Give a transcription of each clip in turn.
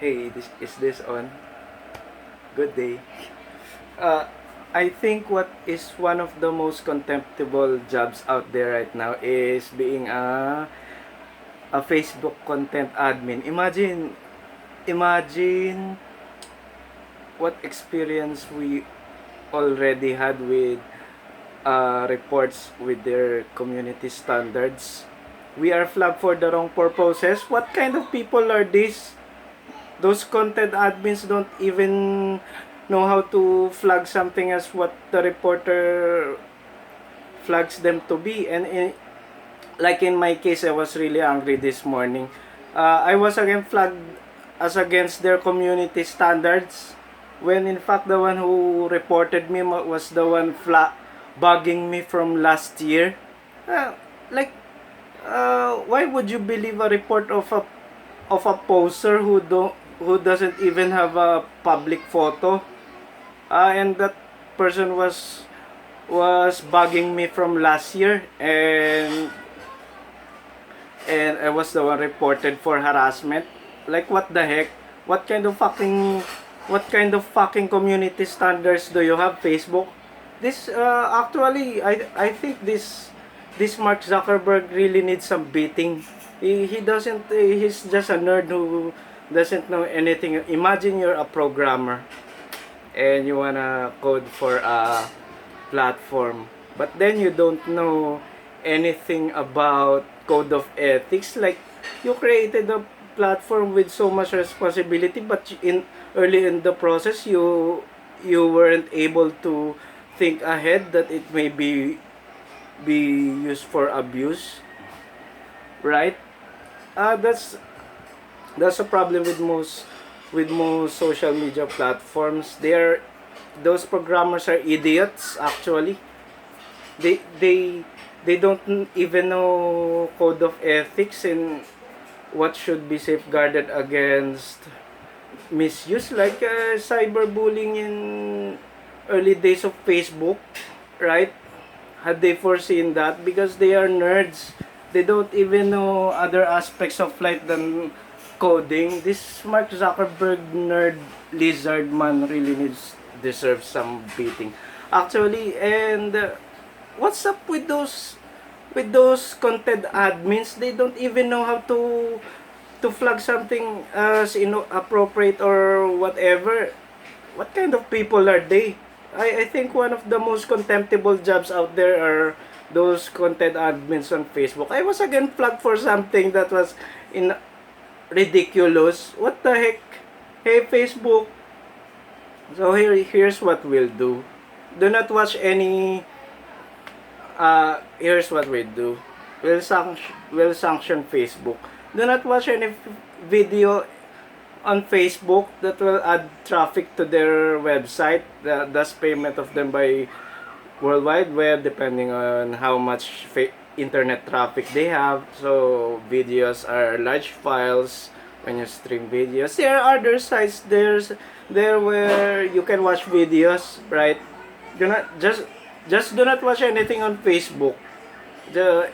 Hey, is this on? Good day. Uh, I think what is one of the most contemptible jobs out there right now is being a Facebook content admin. Imagine what experience we already had with reports with their community standards. We are flagged for the wrong purposes. What kind of people are these? Those content admins don't even know how to flag something as what the reporter flags them to be. Like in my case, I was really angry this morning. I was again flagged as against their community standards, when in fact the one who reported me was the one bugging me from last year. Uh, like, why would you believe a report of a poster who doesn't even have a public photo? And that person was bugging me from last year, and I was the one reported for harassment. Like, what the heck? What kind of fucking community standards do you have, Facebook? This actually, I think this Mark Zuckerberg really needs some beating. He doesn't. He's just a nerd who doesn't know anything. Imagine you're a programmer and you wanna code for a platform, but then you don't know anything about code of ethics. Like, you created a platform with so much responsibility, but in early in the process you weren't able to think ahead that it may be used for abuse, right? That's a problem with most social media platforms. Those programmers are idiots actually. They they they don't even know code of ethics and what should be safeguarded against misuse, like cyberbullying in early days of Facebook, right? Had they foreseen that? Because they are nerds, they don't even know other aspects of life than coding. This Mark Zuckerberg nerd lizard man really deserves some beating actually. And what's up with those content admins? They don't even know how to flag something as inappropriate or whatever. What kind of people are they? I think one of the most contemptible jobs out there are those content admins on Facebook. I was again flagged for something that was in ridiculous. What the heck? Hey, Facebook. So here's what we'll do. Do not watch any here's what we do. We'll sanction Facebook. Do not watch any video on Facebook that will add traffic to their website. Thus payment of them by World Wide Web, depending on how much internet traffic they have. So videos are large files when you stream videos. There are other sites there where you can watch videos, right? Do not just do not watch anything on Facebook.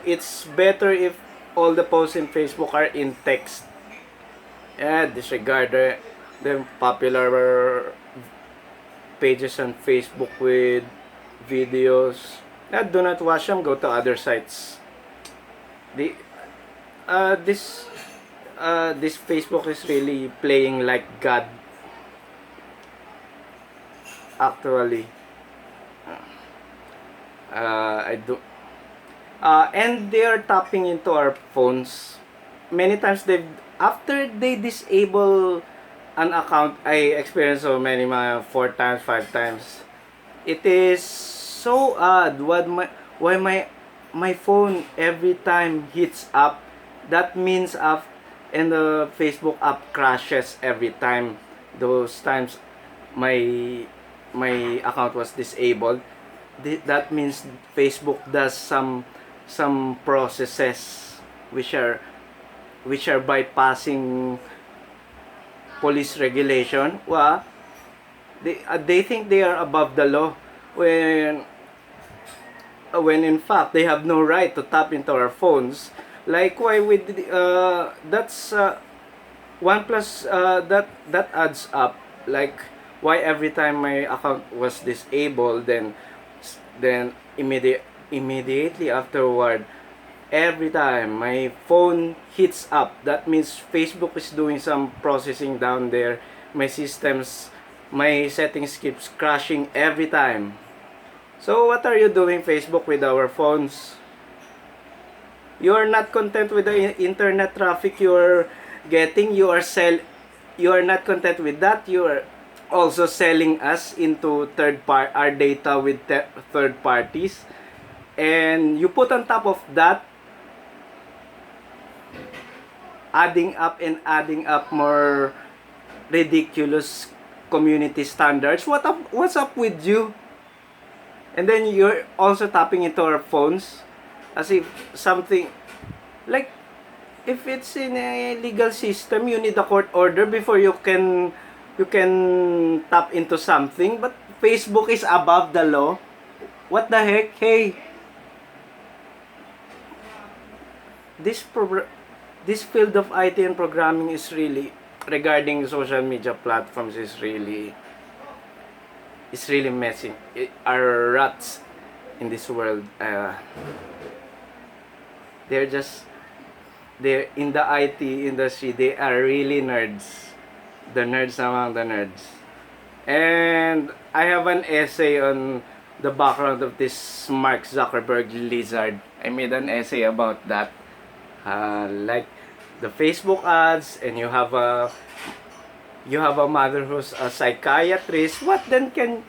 It's better if all the posts in Facebook are in text. Disregard the popular pages on Facebook with videos. Do not watch them. Go to other sites. The this Facebook is really playing like God. Actually, I do. And they are tapping into our phones. Many times after they disable an account, I experienced so many, 4 times, 5 times. It is so odd why my phone every time hits up. That means up, and the Facebook app crashes every time. Those times my account was disabled. That means Facebook does some processes which are bypassing police regulation. They think they are above the law when in fact they have no right to tap into our phones. Like, why with that's one plus that adds up. Like, why every time my account was disabled, then immediately afterward, every time my phone hits up, that means Facebook is doing some processing down there. My settings keeps crashing every time. So what are you doing, Facebook, with our phones? You are not content with the internet traffic you're getting. You are not content with that. You are also selling us into our data with third parties. And you put on top of that, adding up more ridiculous community standards. What's up with you? And then you're also tapping into our phones as if something, like, if it's in a legal system, you need a court order before you can tap into something. But Facebook is above the law. What the heck? Hey, this field of IT and programming is really, regarding social media platforms, is really, messy. Our rats in this world. They're just, they're in the IT industry. They are really nerds. The nerds among the nerds. And I have an essay on the background of this Mark Zuckerberg lizard. I made an essay about that. Like the Facebook ads, and you have a mother who's a psychiatrist. What then can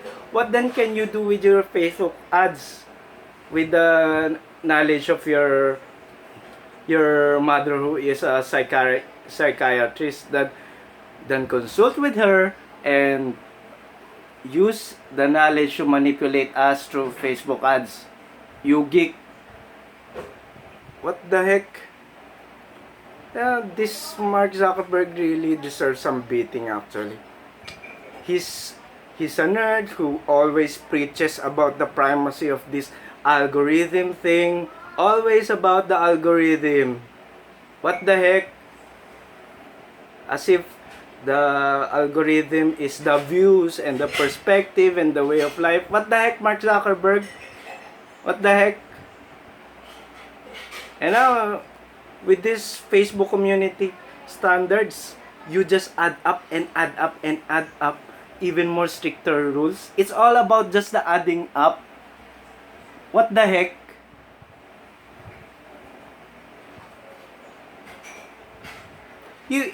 you do with your Facebook ads, with the knowledge of your mother who is a psychiatrist? That then consult with her and use the knowledge to manipulate us through Facebook ads. You geek. What the heck? This Mark Zuckerberg really deserves some beating, actually. He's a nerd who always preaches about the primacy of this algorithm thing. Always about the algorithm. What the heck? As if the algorithm is the views and the perspective and the way of life. What the heck, Mark Zuckerberg? What the heck? And now, with this Facebook community standards, you just add up and add up and add up even more stricter rules. It's all about just the adding up. What the heck?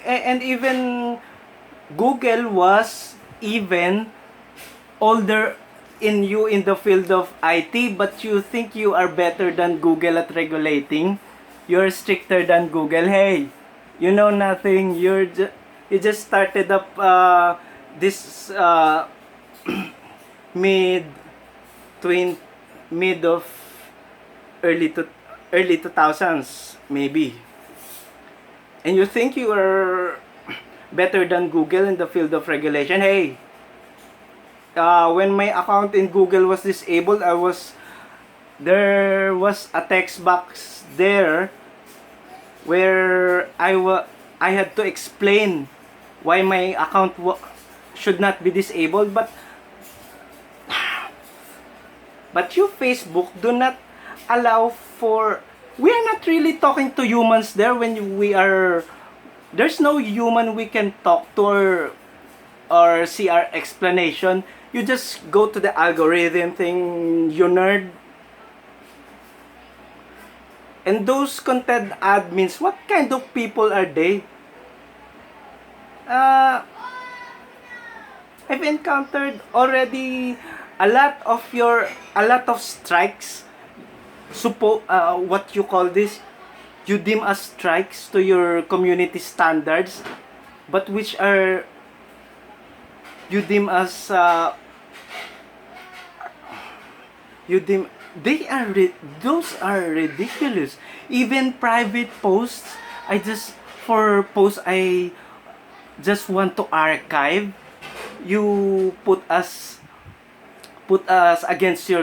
And even Google was even older in the field of IT, but you think you are better than Google at regulating. You're stricter than Google. Hey, you know nothing. You just started up this mid of early 2000s maybe. And you think you are better than Google in the field of regulation. Hey, when my account in Google was disabled, there was a text box there where I had to explain why my account should not be disabled, but you, Facebook, do not allow for. We are not really talking to humans there when we are. There's no human we can talk to or see our explanation. You just go to the algorithm thing, you nerd. And those content admins, what kind of people are they? I've encountered already a lot of strikes. What you call this? You deem as strikes to your community standards, but which are you deem as those are ridiculous. Even private posts, I just want to archive. You put us against your